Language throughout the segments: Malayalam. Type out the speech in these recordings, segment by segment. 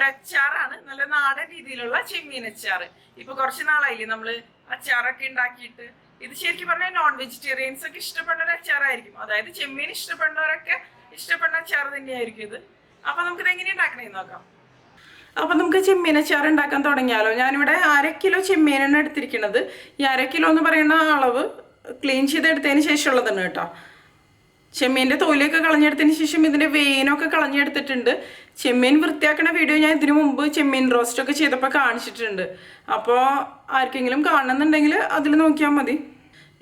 ഒരച്ചാറാണ്, നല്ല നാടൻ രീതിയിലുള്ള ചെമ്മീൻ അച്ചാറ്. ഇപ്പൊ കുറച്ച് നാളായില്ലേ നമ്മള് അച്ചാറൊക്കെ ഉണ്ടാക്കിയിട്ട്. ഇത് ശരിക്കും പറഞ്ഞാൽ നോൺ വെജിറ്റേറിയൻസ് ഒക്കെ ഇഷ്ടപ്പെടുന്ന ഒരു അച്ചാറായിരിക്കും. അതായത് ചെമ്മീൻ ഇഷ്ടപ്പെടുന്നവരൊക്കെ ഇഷ്ടപ്പെടുന്ന അച്ചാർ തന്നെയായിരിക്കും ഇത്. അപ്പൊ നമുക്കിത് എങ്ങനെ ഉണ്ടാക്കണേന്ന് നോക്കാം. അപ്പൊ നമുക്ക് ചെമ്മീൻ അച്ചാർ ഉണ്ടാക്കാൻ തുടങ്ങിയാലോ. ഞാനിവിടെ 1/2 കിലോ ചെമ്മീനാണ് എടുത്തിരിക്കുന്നത്. ഈ 1/2 കിലോ എന്ന് പറയുന്ന അളവ് ക്ലീൻ ചെയ്തെടുത്തതിന് ശേഷമുള്ളതാണ് കേട്ടോ. ചെമ്മീൻ്റെ തൊലിയൊക്കെ കളഞ്ഞെടുത്തതിന് ശേഷം ഇതിൻ്റെ വെയിനൊക്കെ കളഞ്ഞെടുത്തിട്ടുണ്ട്. ചെമ്മീൻ വൃത്തിയാക്കുന്ന വീഡിയോ ഞാൻ ഇതിനു മുമ്പ് ചെമ്മീൻ റോസ്റ്റൊക്കെ ചെയ്തപ്പോൾ കാണിച്ചിട്ടുണ്ട്. അപ്പോൾ ആർക്കെങ്കിലും കാണണമെന്നുണ്ടെങ്കിൽ അതിൽ നോക്കിയാൽ മതി.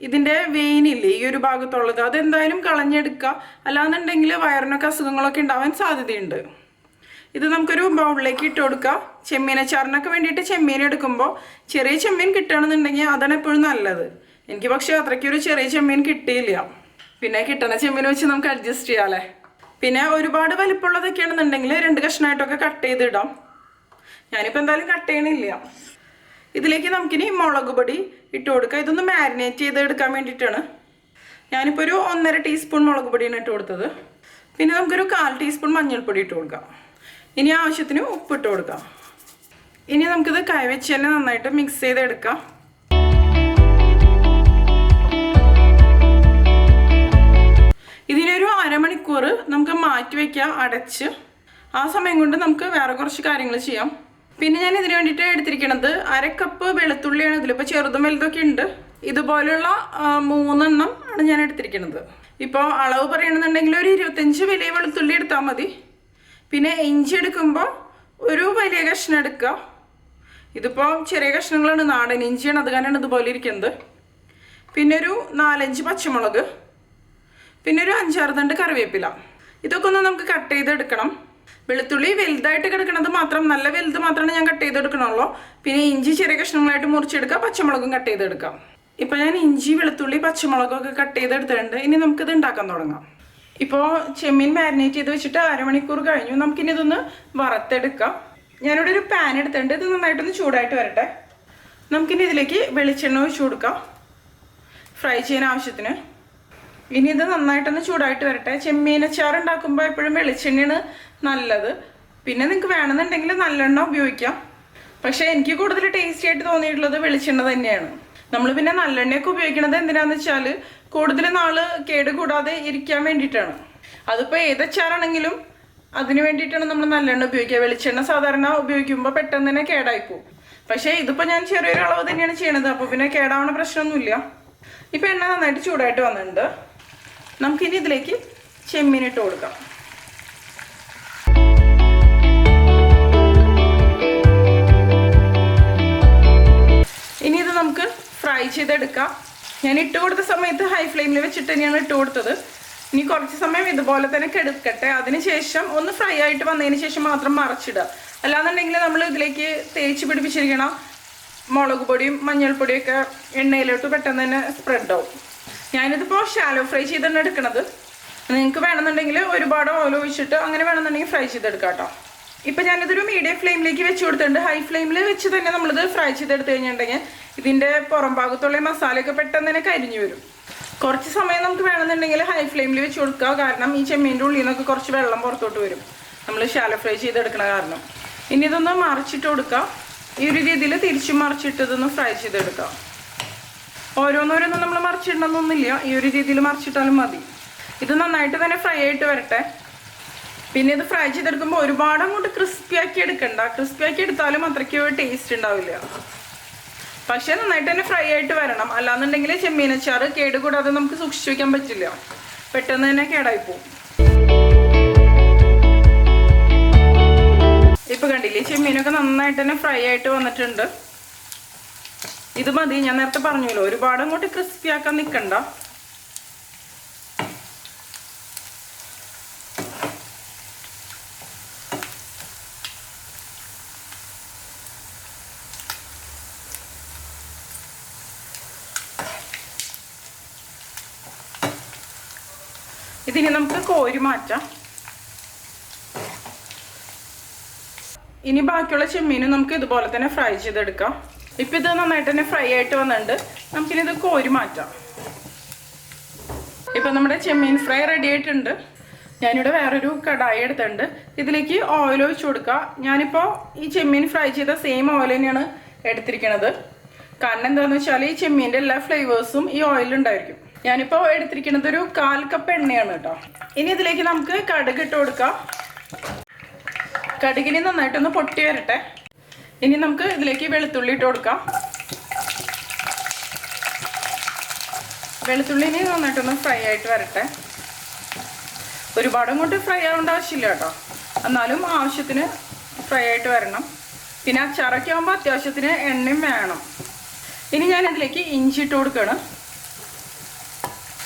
ഇതിൻ്റെ വെയിനില്ലേ ഈ ഒരു ഭാഗത്തുള്ളത്, അതെന്തായാലും കളഞ്ഞെടുക്കുക. അല്ലാന്നുണ്ടെങ്കിൽ വയറിനൊക്കെ അസുഖങ്ങളൊക്കെ ഉണ്ടാവാൻ സാധ്യതയുണ്ട്. ഇത് നമുക്കൊരു ബൗളിലേക്ക് ഇട്ട് കൊടുക്കുക. ചെമ്മീൻ അച്ചാറിനൊക്കെ വേണ്ടിയിട്ട് ചെമ്മീൻ എടുക്കുമ്പോൾ ചെറിയ ചെമ്മീൻ കിട്ടുകയാണെന്നുണ്ടെങ്കിൽ അതാണ് എപ്പോഴും നല്ലത്. എനിക്ക് പക്ഷേ അത്രയ്ക്കൊരു ചെറിയ ചെമ്മീൻ കിട്ടിയില്ല. പിന്നെ കിട്ടുന്ന ചെമ്മീൻ വെച്ച് നമുക്ക് അഡ്ജസ്റ്റ് ചെയ്യാമല്ലേ. പിന്നെ ഒരുപാട് വലിപ്പമുള്ളതൊക്കെ ആണെന്നുണ്ടെങ്കിൽ 2 കഷ്ണമായിട്ടൊക്കെ കട്ട് ചെയ്തിടാം. ഞാനിപ്പോൾ എന്തായാലും കട്ട് ചെയ്യണില്ല. ഇതിലേക്ക് നമുക്കിനി മുളക് പൊടി ഇട്ട് കൊടുക്കുക. ഇതൊന്ന് മാരിനേറ്റ് ചെയ്തെടുക്കാൻ വേണ്ടിയിട്ടാണ്. ഞാനിപ്പോൾ ഒരു 1.5 ടീസ്പൂൺ മുളക് പൊടിയാണ് ഇട്ട് കൊടുത്തത്. പിന്നെ നമുക്കൊരു 1/4 ടീസ്പൂൺ മഞ്ഞൾപ്പൊടി ഇട്ട് കൊടുക്കാം. ഇനി ആവശ്യത്തിന് ഉപ്പിട്ട് കൊടുക്കാം. ഇനി നമുക്കിത് കൈവച്ച് തന്നെ നന്നായിട്ട് മിക്സ് ചെയ്തെടുക്കാം. ഇതിനൊരു അരമണിക്കൂർ നമുക്ക് മാറ്റി വയ്ക്കാം അടച്ച്. ആ സമയം കൊണ്ട് നമുക്ക് വേറെ കുറച്ച് കാര്യങ്ങൾ ചെയ്യാം. പിന്നെ ഞാൻ ഇതിന് വേണ്ടിയിട്ട് എടുത്തിരിക്കുന്നത് 1/2 കപ്പ് വെളുത്തുള്ളിയാണ്. ഇതിലിപ്പോൾ ചെറുതും വലുതൊക്കെ ഉണ്ട്. ഇതുപോലുള്ള 3 എണ്ണം ആണ് ഞാൻ എടുത്തിരിക്കുന്നത്. ഇപ്പോൾ അളവ് പറയണമെന്നുണ്ടെങ്കിൽ ഒരു 25 വലിയ വെളുത്തുള്ളി എടുത്താൽ മതി. പിന്നെ ഇഞ്ചി എടുക്കുമ്പോൾ ഒരു വലിയ കഷ്ണം എടുക്കുക. ഇതിപ്പോൾ ചെറിയ കഷ്ണങ്ങളാണ്, നാടൻ ഇഞ്ചിയാണ്, അത് കാരണമാണ് ഇതുപോലെ ഇരിക്കുന്നത്. പിന്നെ ഒരു 4-5 പച്ചമുളക്, പിന്നെ ഒരു 5-6 തണ്ട് കറിവേപ്പില. ഇതൊക്കെ ഒന്ന് നമുക്ക് കട്ട് ചെയ്തെടുക്കണം. വെളുത്തുള്ളി വലുതായിട്ട് കിടക്കുന്നത് മാത്രം, നല്ല വലുത് മാത്രമാണ് ഞാൻ കട്ട് ചെയ്തെടുക്കണുള്ളൂ. പിന്നെ ഇഞ്ചി ചെറിയ കഷ്ണങ്ങളായിട്ട് മുറിച്ചെടുക്കുക, പച്ചമുളകും കട്ട് ചെയ്തെടുക്കാം. ഇപ്പോൾ ഞാൻ ഇഞ്ചി, വെളുത്തുള്ളി, പച്ചമുളകൊക്കെ കട്ട് ചെയ്തെടുത്തിട്ടുണ്ട്. ഇനി നമുക്കിത് ഉണ്ടാക്കാൻ തുടങ്ങാം. ഇപ്പോൾ ചെമ്മീൻ മാരിനേറ്റ് ചെയ്ത് വെച്ചിട്ട് അരമണിക്കൂർ കഴിഞ്ഞു. നമുക്കിനി ഇതൊന്ന് വറുത്തെടുക്കാം. ഞാനിവിടെ ഒരു പാൻ എടുത്തിട്ടുണ്ട്. ഇത് നന്നായിട്ടൊന്ന് ചൂടായിട്ട് വരട്ടെ. നമുക്കിനി ഇതിലേക്ക് വെളിച്ചെണ്ണ ഒഴിച്ച് കൊടുക്കാം ഫ്രൈ ചെയ്യാൻ ആവശ്യത്തിന്. ഇനി ഇത് നന്നായിട്ടൊന്ന് ചൂടായിട്ട് വരട്ടെ. ചെമ്മീൻ അച്ചാർ ഉണ്ടാക്കുമ്പോൾ എപ്പോഴും വെളിച്ചെണ്ണയാണ് നല്ലത്. പിന്നെ നിങ്ങൾക്ക് വേണമെന്നുണ്ടെങ്കിൽ നല്ലെണ്ണ ഉപയോഗിക്കാം. പക്ഷേ എനിക്ക് കൂടുതൽ ടേസ്റ്റി ആയിട്ട് തോന്നിയിട്ടുള്ളത് വെളിച്ചെണ്ണ തന്നെയാണ്. നമ്മൾ പിന്നെ നല്ലെണ്ണയൊക്കെ ഉപയോഗിക്കുന്നത് എന്തിനാന്ന് വെച്ചാൽ കൂടുതൽ നാൾ കേട് കൂടാതെ ഇരിക്കാൻ വേണ്ടിയിട്ടാണ്. അതിപ്പോൾ ഏതച്ചാറാണെങ്കിലും അതിന് വേണ്ടിയിട്ടാണ് നമ്മൾ നല്ലെണ്ണ ഉപയോഗിക്കുക. വെളിച്ചെണ്ണ സാധാരണ ഉപയോഗിക്കുമ്പോൾ പെട്ടെന്ന് തന്നെ കേടായിപ്പോവും. പക്ഷേ ഇതിപ്പോൾ ഞാൻ ചെറിയൊരു അളവ് തന്നെയാണ് ചെയ്യണത്. അപ്പോൾ പിന്നെ കേടാവുന്ന പ്രശ്നമൊന്നുമില്ല. ഇപ്പോൾ എണ്ണ നന്നായിട്ട് ചൂടായിട്ട് വന്നിട്ടുണ്ട്. നമുക്കിനി ഇതിലേക്ക് ചെമ്മീൻ ഇട്ട് കൊടുക്കാം. ഇനി ഇത് നമുക്ക് ഫ്രൈ ചെയ്തെടുക്കാം. ഞാൻ ഇട്ട് കൊടുത്ത സമയത്ത് ഹൈ ഫ്ലെയിമിൽ വെച്ചിട്ട് തന്നെയാണ് ഇട്ട് കൊടുത്തത്. ഇനി കുറച്ച് സമയം ഇതുപോലെ തന്നെ കെടുക്കട്ടെ. അതിനുശേഷം ഒന്ന് ഫ്രൈ ആയിട്ട് വന്നതിന് ശേഷം മാത്രം മറച്ചിടുക. അല്ലാന്നുണ്ടെങ്കിൽ നമ്മൾ ഇതിലേക്ക് തേച്ച് പിടിപ്പിച്ചിരിക്കണം മുളക് പൊടിയും മഞ്ഞൾപ്പൊടിയൊക്കെ എണ്ണയിലോട്ട് പെട്ടെന്ന് തന്നെ സ്പ്രെഡ് ആവും. ഞാനിതിപ്പോൾ ഷാലോ ഫ്രൈ ചെയ്താണ് എടുക്കുന്നത്. നിങ്ങൾക്ക് വേണമെന്നുണ്ടെങ്കിൽ ഒരുപാട് ഓയിൽ ഒഴിച്ചിട്ട് അങ്ങനെ വേണമെന്നുണ്ടെങ്കിൽ ഫ്രൈ ചെയ്തെടുക്കാം കേട്ടോ. ഇപ്പം ഞാനിതൊരു മീഡിയം ഫ്ലെയിമിലേക്ക് വെച്ച് കൊടുത്തിട്ടുണ്ട്. ഹൈ ഫ്ലെയിമിൽ വെച്ച് തന്നെ നമ്മളിത് ഫ്രൈ ചെയ്തെടുത്ത് കഴിഞ്ഞിട്ടുണ്ടെങ്കിൽ ഇതിൻ്റെ പുറം ഭാഗത്തുള്ള മസാലയൊക്കെ പെട്ടെന്ന് തന്നെ കരിഞ്ഞു വരും. കുറച്ച് സമയം നമുക്ക് വേണമെന്നുണ്ടെങ്കിൽ ഹൈ ഫ്ലെയിമിൽ വെച്ച് കൊടുക്കുക. കാരണം ഈ ചെമ്മീൻ്റെ ഉള്ളിൽ നിന്നൊക്കെ കുറച്ച് വെള്ളം പുറത്തോട്ട് വരും നമ്മൾ ഷാലോ ഫ്രൈ ചെയ്തെടുക്കണ കാരണം. ഇനി ഇതൊന്ന് മറിച്ചിട്ട് കൊടുക്കുക. ഈ ഒരു രീതിയിൽ തിരിച്ചും മറിച്ചിട്ട് ഇതൊന്ന് ഫ്രൈ ചെയ്തെടുക്കുക. ഓരോന്നോരോന്നും നമ്മൾ മറിച്ചിടണമെന്നൊന്നുമില്ല, ഈ ഒരു രീതിയിൽ മറിച്ചിട്ടാലും മതി. ഇത് നന്നായിട്ട് തന്നെ ഫ്രൈ ആയിട്ട് വരട്ടെ. പിന്നെ ഇത് ഫ്രൈ ചെയ്തെടുക്കുമ്പോൾ ഒരുപാട് അങ്ങോട്ട് ക്രിസ്പി ആക്കി എടുക്കണ്ട. ക്രിസ്പി ആക്കി എടുത്താലും അത്രയ്ക്ക് ടേസ്റ്റ് ഉണ്ടാവില്ല. പക്ഷേ നന്നായിട്ട് തന്നെ ഫ്രൈ ആയിട്ട് വരണം. അല്ലാന്നുണ്ടെങ്കിൽ ചെമ്മീനച്ചാറ് കേടുകൂടാതെ നമുക്ക് സൂക്ഷിച്ചു വയ്ക്കാൻ പറ്റില്ല. പെട്ടെന്ന് തന്നെ കേടായിപ്പോവും. ഇപ്പം കണ്ടില്ലേ, ചെമ്മീനൊക്കെ നന്നായിട്ട് തന്നെ ഫ്രൈ ആയിട്ട് വന്നിട്ടുണ്ട്. ഇത് മതി. ഞാൻ നേരത്തെ പറഞ്ഞല്ലോ, ഒരുപാട് അങ്ങോട്ട് ക്രിസ്പി ആക്കാൻ നിൽക്കണ്ട. ഇതിന് നമുക്ക് കോരി മാറ്റാം. ഇനി ബാക്കിയുള്ള ചെമ്മീനും നമുക്ക് ഇതുപോലെ തന്നെ ഫ്രൈ ചെയ്തെടുക്കാം. ഇപ്പം ഇത് നന്നായിട്ട് തന്നെ ഫ്രൈ ആയിട്ട് വന്നിട്ടുണ്ട്. നമുക്കിനി ഇത് കോരി മാറ്റാം. ഇപ്പം നമ്മുടെ ചെമ്മീൻ ഫ്രൈ റെഡി ആയിട്ടുണ്ട്. ഞാനിവിടെ വേറൊരു കടായി എടുത്തിട്ടുണ്ട്. ഇതിലേക്ക് ഓയിൽ ഒഴിച്ചു കൊടുക്കുക. ഞാനിപ്പോൾ ഈ ചെമ്മീൻ ഫ്രൈ ചെയ്ത സെയിം ഓയിൽ തന്നെയാണ് എടുത്തിരിക്കുന്നത്. കാരണം എന്താണെന്ന് വെച്ചാൽ ഈ ചെമ്മീൻ്റെ എല്ലാ ഫ്ലേവേഴ്സും ഈ ഓയിലുണ്ടായിരിക്കും. ഞാനിപ്പോൾ എടുത്തിരിക്കുന്നത് ഒരു 1/4 കപ്പ് എണ്ണയാണ് കേട്ടോ. ഇനി ഇതിലേക്ക് നമുക്ക് കടുക് ഇട്ട് കൊടുക്കാം. കടുകിന് നന്നായിട്ടൊന്ന് പൊട്ടി വരട്ടെ. ഇനി നമുക്ക് ഇതിലേക്ക് വെളുത്തുള്ളി ഇട്ട് കൊടുക്കാം. വെളുത്തുള്ളിന് നന്നായിട്ടൊന്ന് ഫ്രൈ ആയിട്ട് വരട്ടെ. ഒരുപാട് അങ്ങോട്ട് ഫ്രൈ ആവേണ്ട ആവശ്യമില്ല കേട്ടോ, എന്നാലും ആവശ്യത്തിന് ഫ്രൈ ആയിട്ട് വരണം. പിന്നെ അച്ചാറൊക്കെ ആകുമ്പോൾ അത്യാവശ്യത്തിന് എണ്ണയും വേണം. ഇനി ഞാൻ ഇതിലേക്ക് ഇഞ്ചി ഇട്ട് കൊടുക്കുകയാണ്.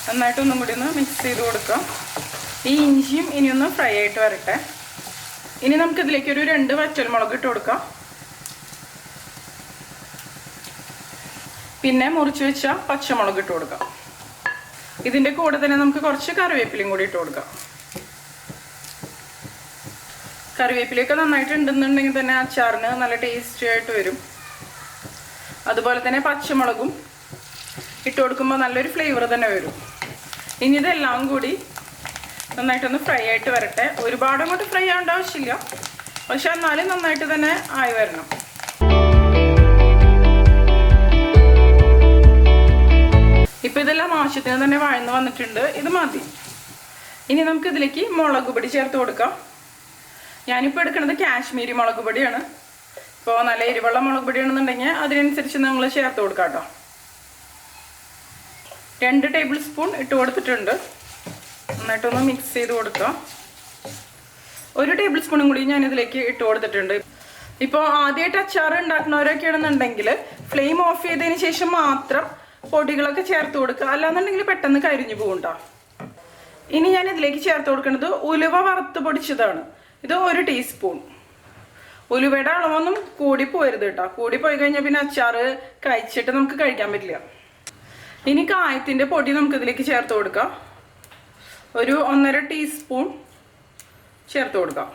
നന്നായിട്ടൊന്നും കൂടി ഒന്ന് മിക്സ് ചെയ്ത് കൊടുക്കാം. ഈ ഇഞ്ചിയും ഇനിയൊന്ന് ഫ്രൈ ആയിട്ട് വരട്ടെ. ഇനി നമുക്കിതിലേക്ക് ഒരു 2 വറ്റൽമുളക് ഇട്ട് കൊടുക്കാം. പിന്നെ മുറിച്ച് വെച്ച പച്ചമുളക് ഇട്ട് കൊടുക്കാം. ഇതിൻ്റെ കൂടെ തന്നെ നമുക്ക് കുറച്ച് കറിവേപ്പിലയും കൂടി ഇട്ട് കൊടുക്കാം. കറിവേപ്പിലയൊക്കെ നന്നായിട്ടുണ്ടെന്നുണ്ടെങ്കിൽ തന്നെ അച്ചാറിന് നല്ല ടേസ്റ്റി ആയിട്ട് വരും. അതുപോലെ തന്നെ പച്ചമുളകും ഇട്ട് കൊടുക്കുമ്പോൾ നല്ലൊരു ഫ്ലേവർ തന്നെ വരും. ഇനി ഇതെല്ലാം കൂടി നന്നായിട്ടൊന്ന് ഫ്രൈ ആയിട്ട് വരട്ടെ. ഒരുപാട് അങ്ങോട്ട് ഫ്രൈ ആവേണ്ട ആവശ്യമില്ല, പക്ഷെ എന്നാലും നന്നായിട്ട് തന്നെ ആയി വരണം. ഇപ്പം ഇതെല്ലാം ആവശ്യത്തിന് തന്നെ വഴന്ന് വന്നിട്ടുണ്ട്. ഇത് മതി. ഇനി നമുക്ക് ഇതിലേക്ക് മുളക് പൊടി ചേർത്ത് കൊടുക്കാം. ഞാനിപ്പോൾ എടുക്കുന്നത് കാശ്മീരി മുളക് പൊടിയാണ്. ഇപ്പോൾ നല്ല എരിവുള്ള മുളക് പൊടിയാണെന്നുണ്ടെങ്കിൽ അതിനനുസരിച്ച് നമ്മൾ ചേർത്ത് കൊടുക്കാം കേട്ടോ. 2 ടേബിൾ സ്പൂൺ ഇട്ട് കൊടുത്തിട്ടുണ്ട്. നന്നായിട്ടൊന്ന് മിക്സ് ചെയ്ത് കൊടുക്കാം. 1 ടേബിൾ സ്പൂണും കൂടി ഞാനിതിലേക്ക് ഇട്ട് കൊടുത്തിട്ടുണ്ട്. ഇപ്പോൾ ആദ്യമായിട്ട് അച്ചാർ ഉണ്ടാക്കുന്നവരൊക്കെ ആണെന്നുണ്ടെങ്കിൽ ഫ്ലെയിം ഓഫ് ചെയ്തതിന് ശേഷം മാത്രം പൊടികളൊക്കെ ചേർത്ത് കൊടുക്കുക, അല്ലാന്നുണ്ടെങ്കിൽ പെട്ടെന്ന് കരിഞ്ഞു പോകും കേട്ടോ. ഇനി ഞാൻ ഇതിലേക്ക് ചേർത്ത് കൊടുക്കുന്നത് ഉലുവ വറുത്ത് പൊടിച്ചതാണ്. ഇത് 1 ടീസ്പൂൺ. ഉലുവയുടെ അളവൊന്നും കൂടിപ്പോരുത് കേട്ടോ. കൂടിപ്പോയി കഴിഞ്ഞാൽ പിന്നെ അച്ചാർ കഴിച്ചിട്ട് നമുക്ക് കഴിക്കാൻ പറ്റില്ല. ഇനി കായത്തിൻ്റെ പൊടി നമുക്ക് ഇതിലേക്ക് ചേർത്ത് കൊടുക്കാം. ഒരു 1.5 ടീസ്പൂൺ ചേർത്ത് കൊടുക്കാം.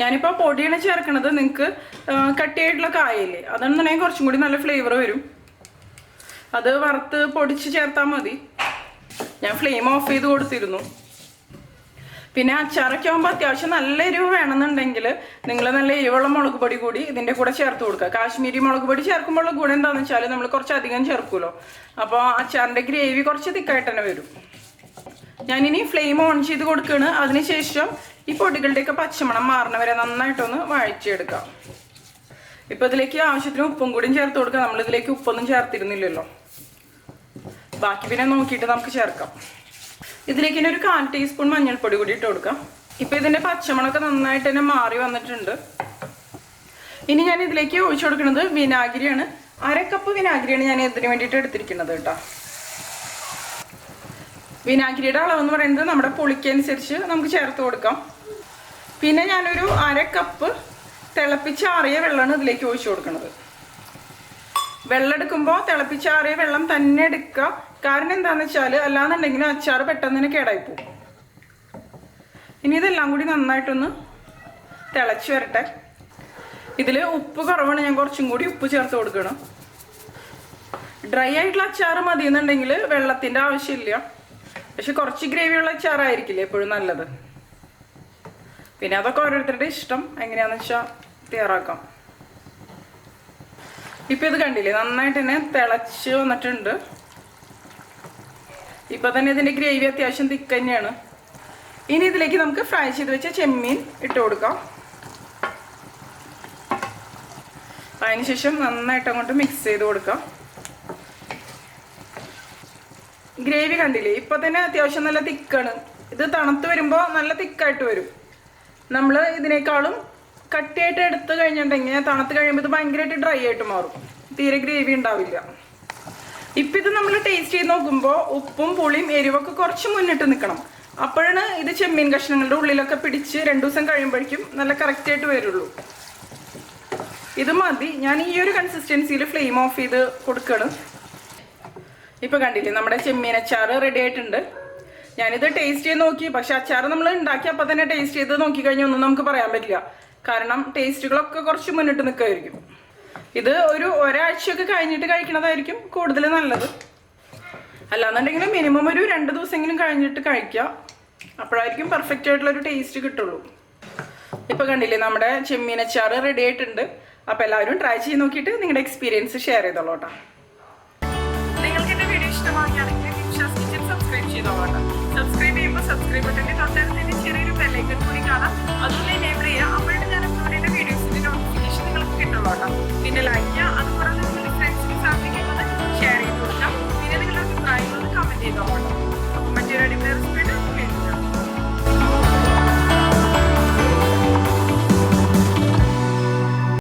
ഞാനിപ്പോൾ പൊടിയാണ് ചേർക്കണത്. നിങ്ങൾക്ക് കട്ടിയായിട്ടുള്ള കായയില്ലേ, അതാണെന്നുണ്ടെങ്കിൽ കുറച്ചും കൂടി നല്ല ഫ്ലേവർ വരും. അത് വറുത്ത് പൊടിച്ച് ചേർത്താൽ മതി. ഞാൻ ഫ്ലെയിം ഓഫ് ചെയ്ത് കൊടുത്തിരുന്നു. പിന്നെ അച്ചാറൊക്കെ ആകുമ്പോൾ അത്യാവശ്യം നല്ല എരിവ് വേണമെന്നുണ്ടെങ്കിൽ നിങ്ങൾ നല്ല എരിവുള്ള മുളക് പൊടി കൂടി ഇതിൻ്റെ കൂടെ ചേർത്ത് കൊടുക്കുക. കാശ്മീരി മുളക് പൊടി ചേർക്കുമ്പോൾ ഗുണം എന്താണെന്ന് വെച്ചാൽ നമ്മൾ കുറച്ച് അധികം ചേർക്കുമല്ലോ, അപ്പോൾ അച്ചാറിൻ്റെ ഗ്രേവി കുറച്ച് തിക്കായിട്ട് തന്നെ വരും. ഞാനിനി ഫ്ലെയിം ഓൺ ചെയ്ത് കൊടുക്കുകയാണ്. അതിനുശേഷം ഈ പൊടികളുടെയൊക്കെ പച്ചമണം മാറണവരെ നന്നായിട്ടൊന്ന് വഴറ്റിയെടുക്കാം. ഇപ്പോൾ ഇതിലേക്ക് ആവശ്യത്തിന് ഉപ്പും കൂടിയും ചേർത്ത് കൊടുക്കുക. നമ്മളിതിലേക്ക് ഉപ്പൊന്നും ചേർത്തിരുന്നില്ലല്ലോ, ബാക്കി പിന്നെ നോക്കിയിട്ട് നമുക്ക് ചേർക്കാം. ഇതിലേക്ക് ഇനി ഒരു 1/4 ടീസ്പൂൺ മഞ്ഞൾപ്പൊടി കൂടി ഇട്ട് കൊടുക്കാം. ഇപ്പോൾ ഇതിൻ്റെ പച്ചമണമൊക്കെ നന്നായിട്ട് തന്നെ മാറി വന്നിട്ടുണ്ട്. ഇനി ഞാൻ ഇതിലേക്ക് ഒഴിച്ചു കൊടുക്കുന്നത് വിനാഗിരിയാണ്. 1/2 കപ്പ് വിനാഗിരിയാണ് ഞാൻ ഇതിന് വേണ്ടിയിട്ട് എടുത്തിരിക്കുന്നത് കേട്ടോ. വിനാഗിരിയുടെ അളവെന്ന് പറയുന്നത് നമ്മുടെ പുളിക്കനുസരിച്ച് നമുക്ക് ചേർത്ത് കൊടുക്കാം. പിന്നെ ഞാനൊരു 1/2 കപ്പ് തിളപ്പിച്ചാറിയ വെള്ളമാണ് ഇതിലേക്ക് ഒഴിച്ചു കൊടുക്കുന്നത്. വെള്ളം എടുക്കുമ്പോൾ തിളപ്പിച്ചാറിയ വെള്ളം തന്നെ എടുക്കുക. കാരണം എന്താണെന്ന് വെച്ചാൽ അല്ലാന്നുണ്ടെങ്കിൽ അച്ചാർ പെട്ടെന്ന് തന്നെ കേടായിപ്പോവും. ഇനി ഇതെല്ലാം കൂടി നന്നായിട്ടൊന്ന് തിളച്ച് വരട്ടെ. ഇതിൽ ഉപ്പ് കുറവാണ്, ഞാൻ കുറച്ചും കൂടി ഉപ്പ് ചേർത്ത് കൊടുക്കണം. ഡ്രൈ ആയിട്ടുള്ള അച്ചാർ മതി എന്നുണ്ടെങ്കിൽ വെള്ളത്തിൻ്റെ ആവശ്യമില്ല, പക്ഷെ കുറച്ച് ഗ്രേവിയുള്ള അച്ചാറായിരിക്കില്ലേ എപ്പോഴും നല്ലത്. പിന്നെ അതൊക്കെ ഓരോരുത്തരുടെ ഇഷ്ടം, എങ്ങനെയാണെന്ന് വെച്ചാൽ തയ്യാറാക്കാം. ഇപ്പം ഇത് കണ്ടില്ലേ, നന്നായിട്ട് തന്നെ തിളച്ച് വന്നിട്ടുണ്ട്. ഇപ്പം തന്നെ ഇതിൻ്റെ ഗ്രേവി അത്യാവശ്യം തിക്ക് തന്നെയാണ്. ഇനി ഇതിലേക്ക് നമുക്ക് ഫ്രൈ ചെയ്ത് വെച്ച ചെമ്മീൻ ഇട്ട് കൊടുക്കാം. അതിനുശേഷം നന്നായിട്ട് അങ്ങോട്ട് മിക്സ് ചെയ്ത് കൊടുക്കാം. ഗ്രേവി കണ്ടില്ലേ, ഇപ്പം തന്നെ അത്യാവശ്യം നല്ല തിക്കാണ്. ഇത് തണുത്ത് വരുമ്പോൾ നല്ല തിക്കായിട്ട് വരും. നമ്മൾ ഇതിനേക്കാളും കട്ടിയായിട്ട് എടുത്ത് കഴിഞ്ഞിട്ടുണ്ടെങ്കിൽ തണുത്ത് കഴിയുമ്പോൾ ഇത് ഭയങ്കരമായിട്ട് ഡ്രൈ ആയിട്ട് മാറും, തീരെ ഗ്രേവി ഉണ്ടാവില്ല. ഇപ്പം ഇത് നമ്മൾ ടേസ്റ്റ് ചെയ്ത് നോക്കുമ്പോൾ ഉപ്പും പുളിയും എരിവൊക്കെ കുറച്ച് മുന്നിട്ട് നിൽക്കണം. അപ്പോഴാണ് ഇത് ചെമ്മീൻ കഷ്ണങ്ങളുടെ ഉള്ളിലൊക്കെ പിടിച്ച് 2 ദിവസം കഴിയുമ്പോഴേക്കും നല്ല കറക്റ്റായിട്ട് വരുള്ളൂ. ഇത് മതി. ഞാൻ ഈ ഒരു കൺസിസ്റ്റൻസിയിൽ ഫ്ലെയിം ഓഫ് ചെയ്ത് കൊടുക്കണം. ഇപ്പം കണ്ടില്ലേ, നമ്മുടെ ചെമ്മീൻ അച്ചാർ റെഡി ആയിട്ടുണ്ട്. ഞാനിത് ടേസ്റ്റ് ചെയ്ത് നോക്കി, പക്ഷെ അച്ചാർ നമ്മൾ ഉണ്ടാക്കി അപ്പം തന്നെ ടേസ്റ്റ് ചെയ്ത് നോക്കിക്കഴിഞ്ഞാൽ ഒന്നും നമുക്ക് പറയാൻ പറ്റില്ല. കാരണം ടേസ്റ്റുകളൊക്കെ കുറച്ച് മുന്നിട്ട് നിൽക്കുമായിരിക്കും. ഇത് ഒരാഴ്ചയൊക്കെ കഴിഞ്ഞിട്ട് കഴിക്കണതായിരിക്കും കൂടുതൽ നല്ലത്. അല്ലാന്നുണ്ടെങ്കിൽ മിനിമം ഒരു 2 ദിവസമെങ്കിലും കഴിഞ്ഞിട്ട് കഴിക്കുക. അപ്പോഴായിരിക്കും പെർഫെക്റ്റ് ആയിട്ടുള്ളൊരു ടേസ്റ്റ് കിട്ടുള്ളൂ. ഇപ്പോൾ കണ്ടില്ലേ നമ്മുടെ ചെമ്മീനച്ചാറ് റെഡി ആയിട്ടുണ്ട്. അപ്പോൾ എല്ലാവരും ട്രൈ ചെയ്ത് നോക്കിയിട്ട് നിങ്ങളുടെ എക്സ്പീരിയൻസ് ഷെയർ ചെയ്തോളൂ കേട്ടോ.